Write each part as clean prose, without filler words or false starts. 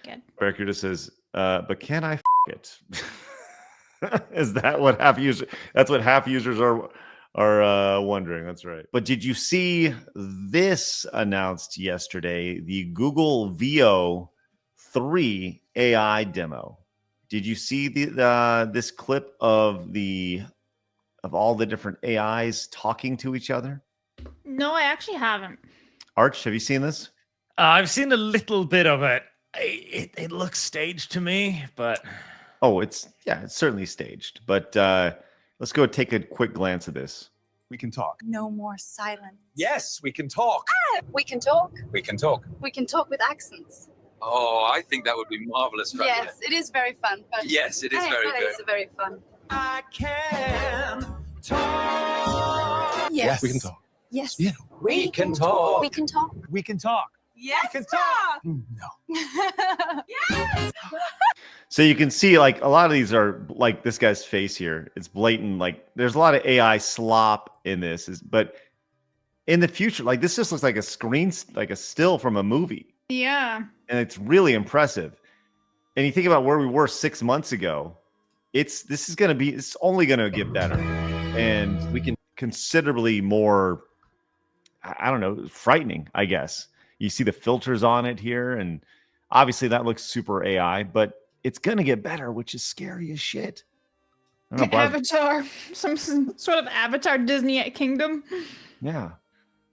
Good. Becker just says, but can I it? Is that what half users? That's what half users are wondering. That's right. But did you see this announced yesterday? The Google VO 3 AI demo. Did you see this clip of all the different AIs talking to each other? No, I actually haven't. Arch, have you seen this? I've seen a little bit of it. It looks staged to me, but oh, it's certainly staged. But let's go take a quick glance at this. We can talk. No more silence. Yes, we can talk. We can talk. We can talk. We can talk with accents. Oh, I think that would be marvelous. Yes, it is very fun. But Yes, it is very It good. is very fun. I can talk. Yes. We can talk. Yes. Yeah. We can talk. We can talk. We can talk. Yes. We can talk. No. Yes. So you can see like a lot of these are like this guy's face here. It's blatant. Like there's a lot of AI slop in this, but in the future, like this just looks like a screen, like a still from a movie. Yeah. And it's really impressive. And you think about where we were 6 months ago, it's only going to get better. And we can considerably more, I don't know, frightening, I guess. You see the filters on it here. And obviously that looks super AI, but it's going to get better, which is scary as shit. I don't know, Avatar, some sort of Avatar Disney Kingdom. Yeah.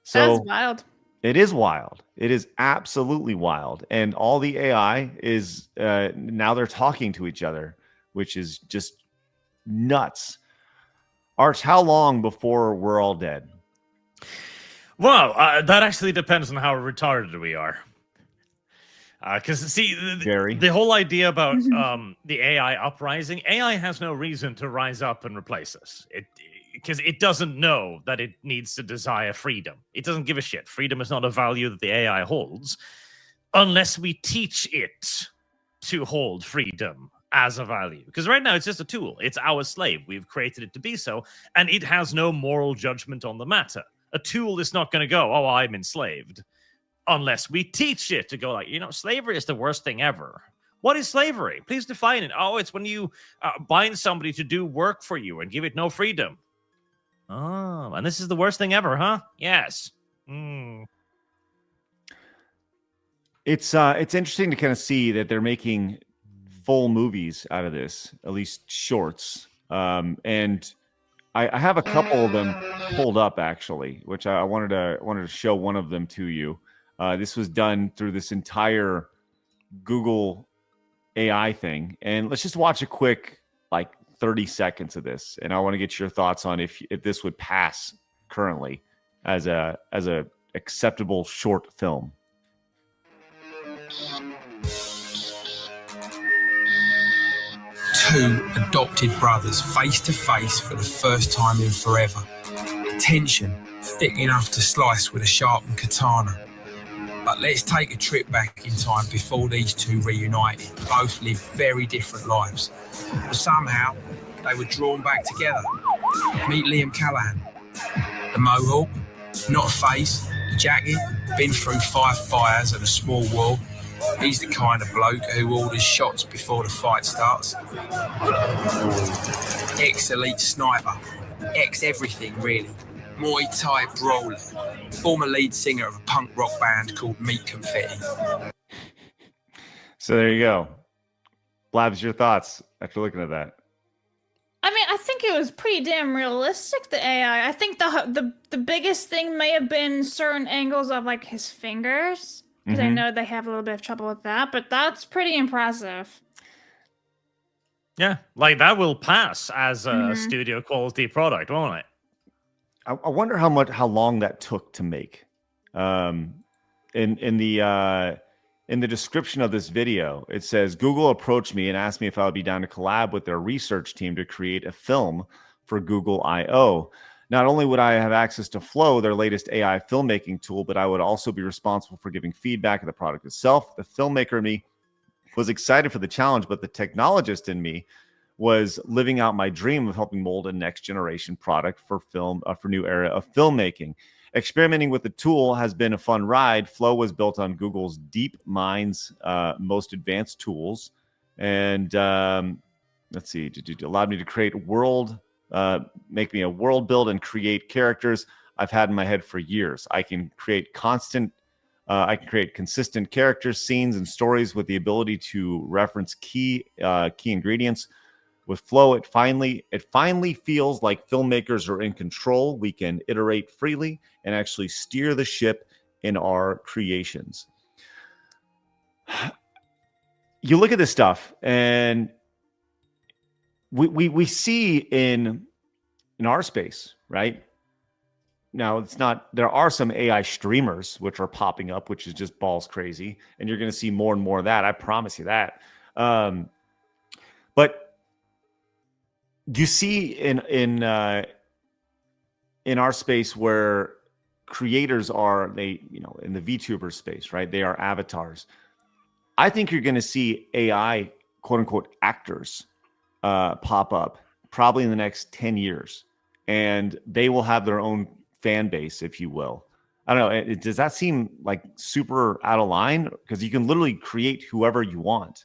So that's wild. It is wild. It is absolutely wild. And all the AI is now they're talking to each other, which is just nuts. Arch, how long before we're all dead? Well, that actually depends on how retarded we are. Because see, the whole idea about the AI uprising, AI has no reason to rise up and replace us. Because it doesn't know that it needs to desire freedom. It doesn't give a shit. Freedom is not a value that the AI holds unless we teach it to hold freedom as a value. Because right now it's just a tool. It's our slave. We've created it to be so, and it has no moral judgment on the matter. A tool is not going to go, oh, I'm enslaved, unless we teach it to go like, slavery is the worst thing ever. What is slavery? Please define it. Oh, it's when you bind somebody to do work for you and give it no freedom. Oh, and this is the worst thing ever, huh? Yes. It's interesting to kind of see that they're making full movies out of this, at least shorts. And I have a couple of them pulled up actually, which I wanted to show one of them to you. This was done through this entire Google AI thing, and let's just watch a quick 30 seconds of this, and I want to get your thoughts on if this would pass currently as a acceptable short film. Two adopted brothers face to face for the first time in forever. Tension thick enough to slice with a sharpened katana. But let's take a trip back in time before these two reunited. Both lived very different lives. But somehow, they were drawn back together. Meet Liam Callahan. The mohawk, not a face, the jacket, been through 5 fires and a small war. He's the kind of bloke who orders shots before the fight starts. Ex-elite sniper, ex-everything really. Muay Thai brawler, former lead singer of a punk rock band called Meat Confetti. So there you go. Blabs, your thoughts after looking at that? I mean, I think it was pretty damn realistic, the AI. I think the biggest thing may have been certain angles of his fingers, because I know they have a little bit of trouble with that, but that's pretty impressive. Yeah, that will pass as a studio quality product, won't it? I wonder how long that took to make. In the description of this video, it says Google approached me and asked me if I would be down to collab with their research team to create a film for Google I/O. Not only would I have access to Flow, their latest AI filmmaking tool, but I would also be responsible for giving feedback on the product itself. The filmmaker in me was excited for the challenge, but the technologist in me was living out my dream of helping mold a next generation product for film, for new era of filmmaking. Experimenting with the tool has been a fun ride. Flow was built on Google's DeepMind's most advanced tools. And let's see, it allowed me to create make me a world build and create characters I've had in my head for years. I can create consistent characters, scenes, and stories with the ability to reference key ingredients. With Flow, it finally feels like filmmakers are in control. We can iterate freely and actually steer the ship in our creations. You look at this stuff, and we see in our space, right? Now, it's not, there are some AI streamers which are popping up, which is just balls crazy. And you're going to see more and more of that. I promise you that. But you see in our space where creators are, in the VTuber space, right? They are avatars. I think you're going to see AI, quote unquote, actors pop up probably in the next 10 years. And they will have their own fan base, if you will. I don't know. Does that seem like super out of line? Because you can literally create whoever you want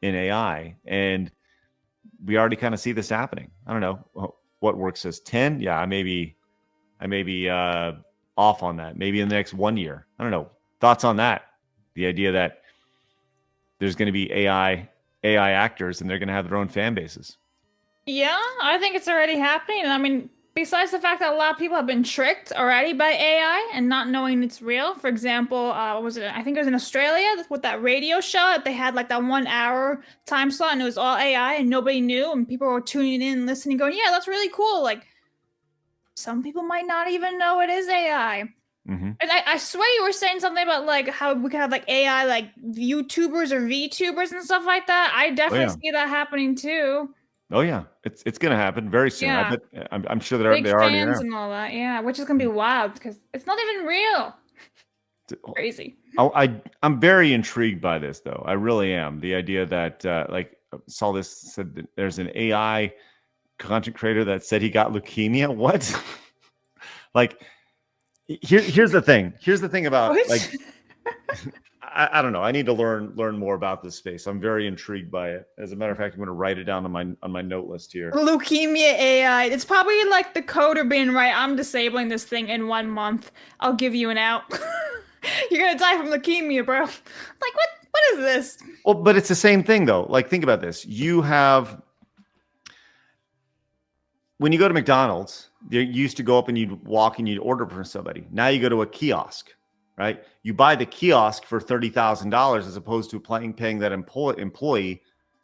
in AI. And we already kind of see this happening. I don't know what work says 10. Yeah, I may be off on that. Maybe in the next 1 year. I don't know. Thoughts on that? The idea that there's going to be AI actors and they're going to have their own fan bases. Yeah, I think it's already happening. I mean, besides the fact that a lot of people have been tricked already by AI and not knowing it's real. For example, what was it? I think it was in Australia with that radio show. They had like that 1 hour time slot and it was all AI and nobody knew. And people were tuning in, listening, going, yeah, that's really cool. Like, some people might not even know it is AI. Mm-hmm. And I swear you were saying something about like how we could have like AI, like YouTubers or VTubers and stuff like that. I definitely see that happening too. Oh yeah, it's going to happen very soon. Yeah. I'm sure they're Big already fans there. and all that. Yeah, which is going to be wild because it's not even real. Crazy. I'm very intrigued by this though. I really am. The idea that saw this said that there's an AI content creator that said he got leukemia. What? Like here's the thing. Here's the thing about like I don't know. I need to learn more about this space. I'm very intrigued by it. As a matter of fact, I'm going to write it down on my note list here. Leukemia AI. It's probably like the coder being right. I'm disabling this thing in 1 month. I'll give you an out. You're going to die from leukemia, bro. Like what is this? Well, but it's the same thing though. Like think about this. You have, when you go to McDonald's, you used to go up and you'd walk and you'd order for somebody. Now you go to a kiosk. Right, you buy the kiosk for $30,000 as opposed to paying that employee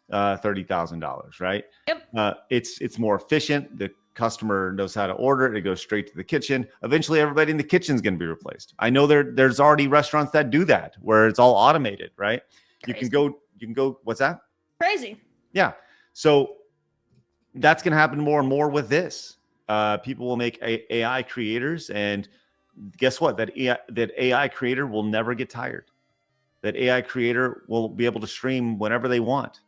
$30,000. Right? Yep. It's more efficient. The customer knows how to order it. It goes straight to the kitchen. Eventually, everybody in the kitchen is going to be replaced. I know there's already restaurants that do that where it's all automated. Right? Crazy. You can go. What's that? Crazy. Yeah. So that's going to happen more and more with this. People will make AI creators and guess what? That AI creator will never get tired. That AI creator will be able to stream whenever they want,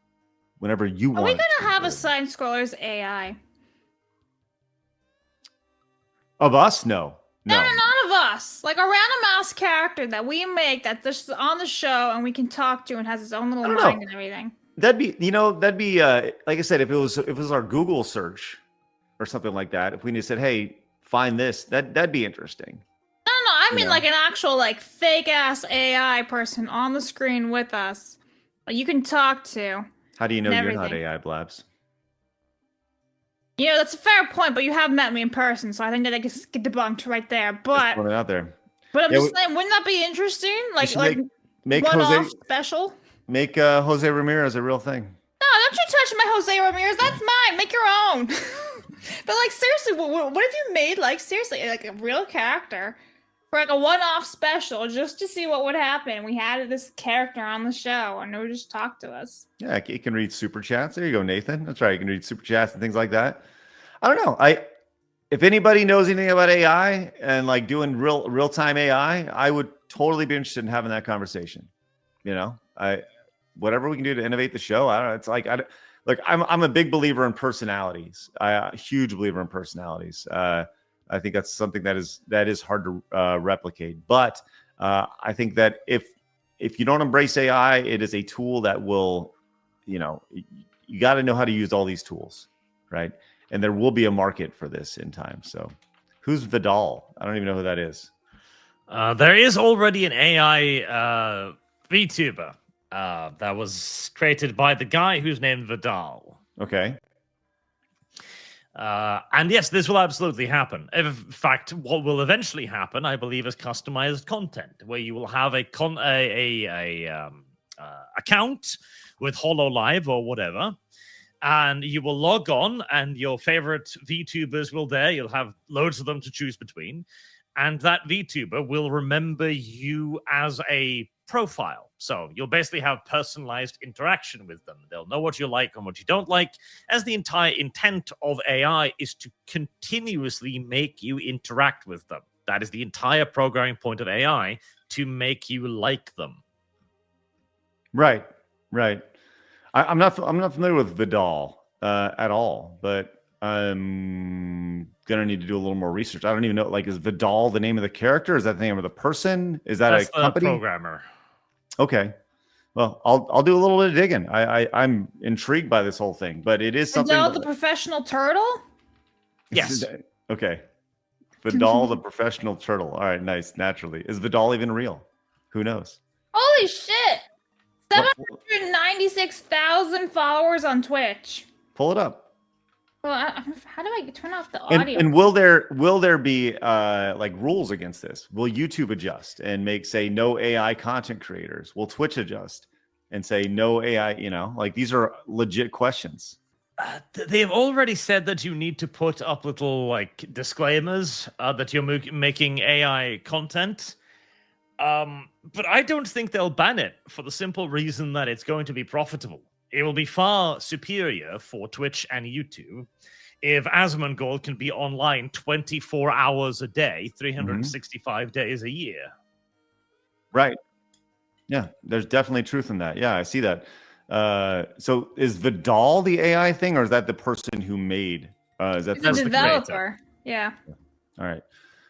whenever you want. Are we gonna have a side scrollers AI? Of us? No. None of us. Like a random ass character that we make that's just on the show and we can talk to and has its own little mind and everything. That'd be like I said, if it was our Google search or something like that. If we just said, hey, find this, that'd be interesting. No, I mean like an actual like fake ass AI person on the screen with us. You can talk to. How do you know you're not AI, Blabs? You know, that's a fair point, but you have met me in person, so I think that I get debunked right there. But just out there. But I'm just saying, wouldn't that be interesting? Like make one-off special. Make Jose Ramirez a real thing. No, don't you touch my Jose Ramirez. That's mine. Make your own. But like seriously, what if you made like seriously like a real character for like a one-off special just to see what would happen? We had this character on the show and it would just talk to us. Yeah, he can read super chats. There you go, Nathan. That's right. You can read super chats and things like that. I don't know. If anybody knows anything about AI and like doing real-time AI, I would totally be interested in having that conversation. You know, whatever we can do to innovate the show. I don't know. It's like I'm a big believer in personalities. A huge believer in personalities. I think that's something that is hard to replicate. But I think that if you don't embrace AI, it is a tool that will, you got to know how to use all these tools, right? And there will be a market for this in time. So, who's Vidal? I don't even know who that is. There is already an AI VTuber that was created by the guy who's named Vidal. Okay. And yes, this will absolutely happen. In fact, what will eventually happen, I believe, is customized content, where you will have account with HoloLive or whatever, and you will log on, and your favorite VTubers will there. You'll have loads of them to choose between, and that VTuber will remember you as a profile. So you'll basically have personalized interaction with them. They'll know what you like and what you don't like, as the entire intent of AI is to continuously make you interact with them. That is the entire programming point of AI, to make you like them. Right. I'm not familiar with Vidal at all, but I'm gonna need to do a little more research. I don't even know. Like, is Vidal the name of the character? Is that the name of the person? Is that That's a company? the programmer. Okay. Well, I'll do a little bit of digging. I'm intrigued by this whole thing, but it is something. Vidal the professional turtle? Yes. Okay. Vidal the professional turtle. All right, nice. Naturally. Is Vidal even real? Who knows? Holy shit! 796,000 followers on Twitch. Pull it up. Well, how do I turn off the audio? And will there be like rules against this? Will YouTube adjust and say no AI content creators? Will Twitch adjust and say no AI? Like, these are legit questions. They've already said that you need to put up little like disclaimers that you're making AI content. But I don't think they'll ban it, for the simple reason that it's going to be profitable. It will be far superior for Twitch and YouTube if Asmongold can be online 24 hours a day, 365 days a year. Right. Yeah, there's definitely truth in that. Yeah, I see that. So is Vidal the AI thing, or is that the person who made? Is that the developer? Yeah. All right.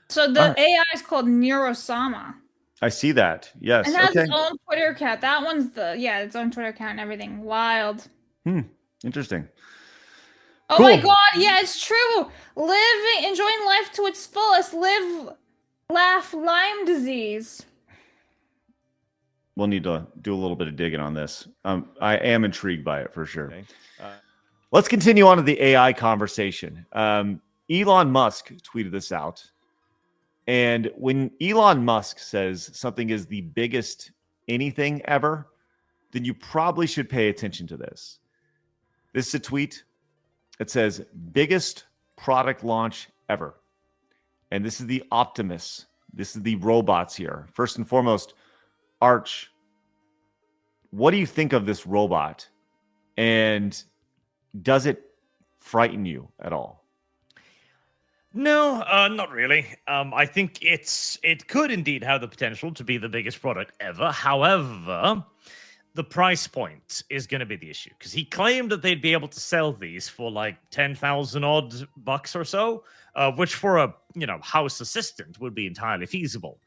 So the AI is called Neurosama. I see that. Yes. And it has its own Twitter account. That one's its own Twitter account and everything. Wild. Interesting. Oh my god, yeah, it's true. Enjoying life to its fullest. Live, laugh, Lyme disease. We'll need to do a little bit of digging on this. I am intrigued by it for sure. Okay. Let's continue on to the AI conversation. Elon Musk tweeted this out. And when Elon Musk says something is the biggest anything ever, then you probably should pay attention to this. This is a tweet. It says, biggest product launch ever. And this is the Optimist. This is the robots here. First and foremost, Arch, what do you think of this robot? And does it frighten you at all? No, not really. I think it could indeed have the potential to be the biggest product ever. However, the price point is going to be the issue, because he claimed that they'd be able to sell these for like 10,000 odd bucks or so, which for a house assistant would be entirely feasible.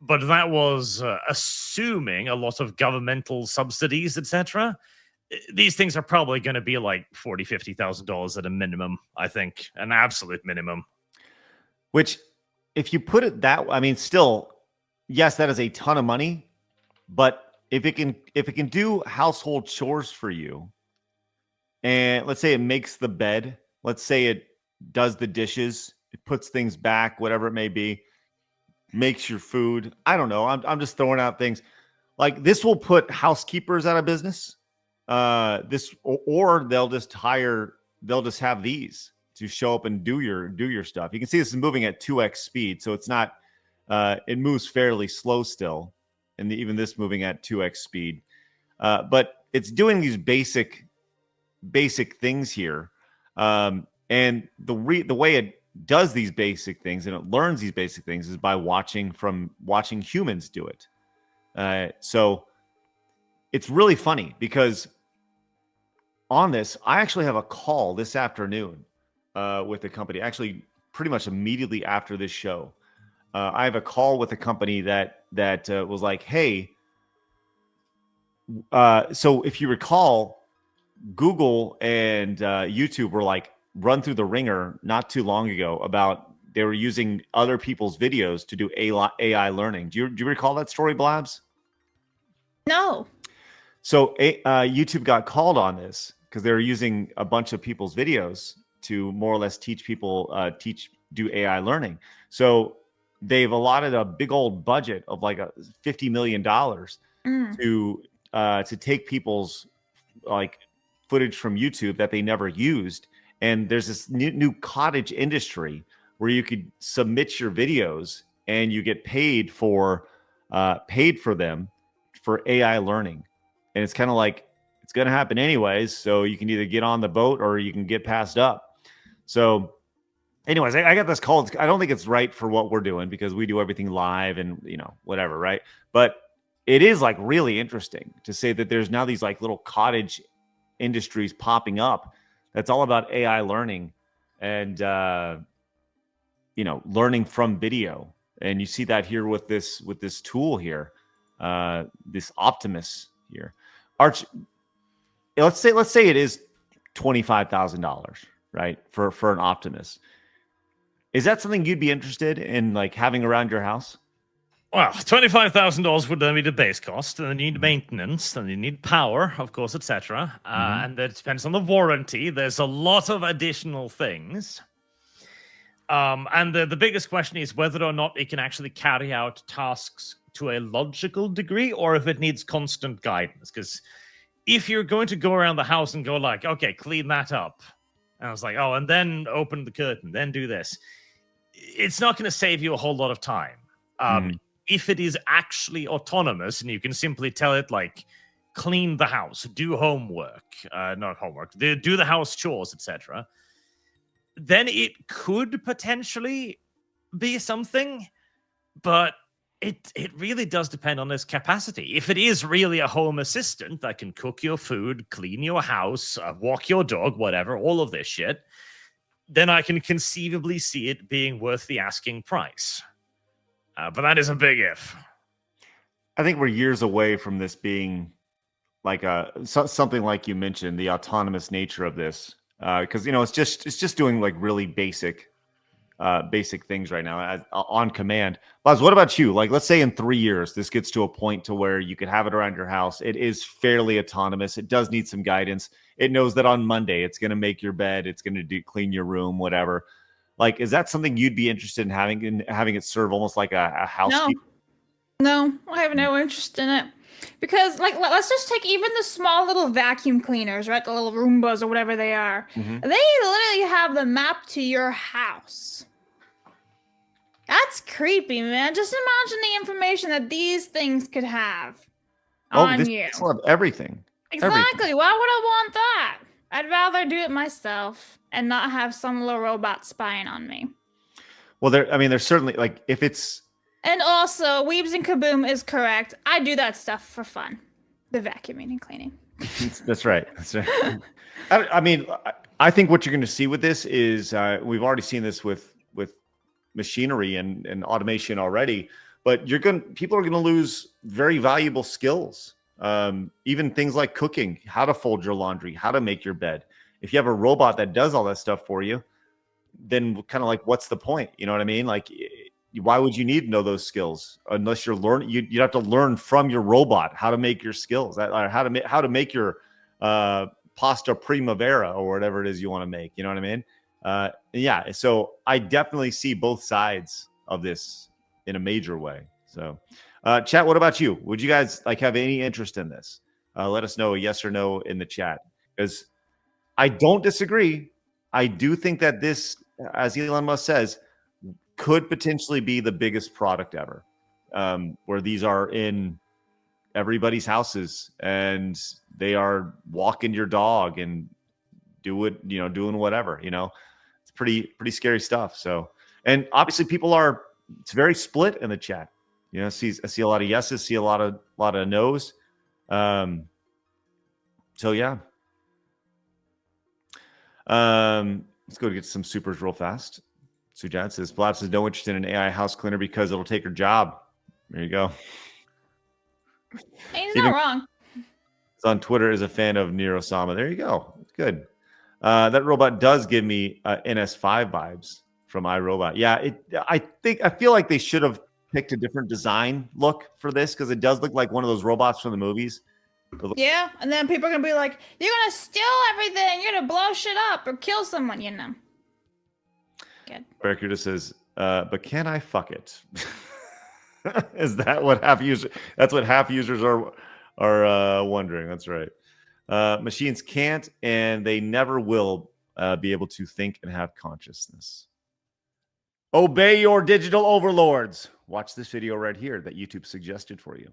But that was assuming a lot of governmental subsidies, etc. These things are probably going to be like $40,000-$50,000 at a minimum, I think, an absolute minimum. Which, if you put it that way, I mean, still, yes, that is a ton of money. But if it can do household chores for you, and let's say it makes the bed, let's say it does the dishes, it puts things back, whatever it may be, makes your food. I don't know. I'm just throwing out things. Like, this will put housekeepers out of business. Or they'll just have these to show up and do your stuff. You can see this is moving at 2x speed, so it's not it moves fairly slow still, and even this moving at 2x speed, but it's doing these basic things here, and the way it does these basic things and it learns these basic things is by watching humans do it. So it's really funny, because on this, I actually have a call this afternoon with the company. Actually, pretty much immediately after this show. I have a call with a company that was like, hey, so if you recall, Google and YouTube were like run through the ringer not too long ago about they were using other people's videos to do AI learning. Do you recall that story, Blabs? No. So YouTube got called on this because they were using a bunch of people's videos to more or less teach people do AI learning. So they've allotted a big old budget of like $50 million to take people's like footage from YouTube that they never used. And there's this new cottage industry where you could submit your videos and you get paid for them for AI learning. And it's kind of like it's going to happen anyways. So you can either get on the boat or you can get passed up. So anyways, I got this call. I don't think it's right for what we're doing because we do everything live and, you know, whatever. Right. But it is like really interesting to say that there's now these like little cottage industries popping up. That's all about AI learning and, you know, learning from video. And you see that here with this tool here, this Optimist here. Arch, let's say it is $25,000, right? For an Optimist. Is that something you'd be interested in like having around your house? Well, $25,000 would then be the base cost, and then you need maintenance, and you need power, of course, etc. And that depends on the warranty. There's a lot of additional things. And the biggest question is whether or not it can actually carry out tasks to a logical degree, or if it needs constant guidance. Because if you're going to go around the house and go like, okay, clean that up, and I was like, oh, and then open the curtain, then do this, it's not going to save you a whole lot of time. If it is actually autonomous and you can simply tell it like clean the house, do homework, not homework, do the house chores, etc., then it could potentially be something, but it really does depend on its capacity. If it is really a home assistant that can cook your food, clean your house, walk your dog, whatever, all of this shit, then I can conceivably see it being worth the asking price. But that is a big if. I think we're years away from this being like something like you mentioned, the autonomous nature of this, because you know it's just doing like really basic things right now on command. Buzz, what about you? Like, let's say in 3 years this gets to a point to where you could have it around your house. It is fairly autonomous. It does need some guidance. It knows that on Monday it's going to make your bed. It's going to clean your room, whatever. Like, is that something you'd be interested in having it serve almost like a housekeeper? No, I have no interest in it. Because, like, let's just take even the small little vacuum cleaners, right? The little Roombas or whatever they are. They literally have the map to your house. That's creepy, man. Just imagine the information that these things could have on you. This will have everything. Exactly. Everything. Why would I want that? I'd rather do it myself and not have some little robot spying on me. Well, there's certainly like if it's. And also, Weebs and Kaboom is correct. I do that stuff for fun. The vacuuming and cleaning. That's right. That's right. I mean, I think what you're going to see with this is we've already seen this with machinery and automation already, but people are going to lose very valuable skills. Even things like cooking, how to fold your laundry, how to make your bed. If you have a robot that does all that stuff for you, then kind of like, what's the point? You know what I mean? Like, why would you need to know those skills unless you're learning? You have to learn from your robot how to make your skills, how to make your pasta primavera or whatever it is you want to make. You know what I mean? Yeah. So I definitely see both sides of this in a major way. So, chat, what about you? Would you guys like have any interest in this? Let us know a yes or no in the chat, because I don't disagree. I do think that this, as Elon Musk says, could potentially be the biggest product ever, where these are in everybody's houses and they are walking your dog and doing whatever, it's pretty scary stuff. So, and obviously it's very split in the chat. I see a lot of yeses, see a lot of no's. So yeah. Let's go to get some supers real fast. Sujat says, Blaps is no interest in an AI house cleaner because it'll take her job. There you go. Hey, he's Stephen not wrong. on Twitter is a fan of Nero Sama. There you go. Good. That robot does give me NS5 vibes from iRobot. Yeah, I feel like they should have picked a different design look for this because it does look like one of those robots from the movies. Yeah, and then people are gonna be like, "You're gonna steal everything. You're gonna blow shit up or kill someone." You know. Good. Barracuda says, "But can I fuck it?" Is that what half users? That's what half users are wondering. That's right. Machines can't, and they never will be able to think and have consciousness. Obey your digital overlords. Watch this video right here that YouTube suggested for you.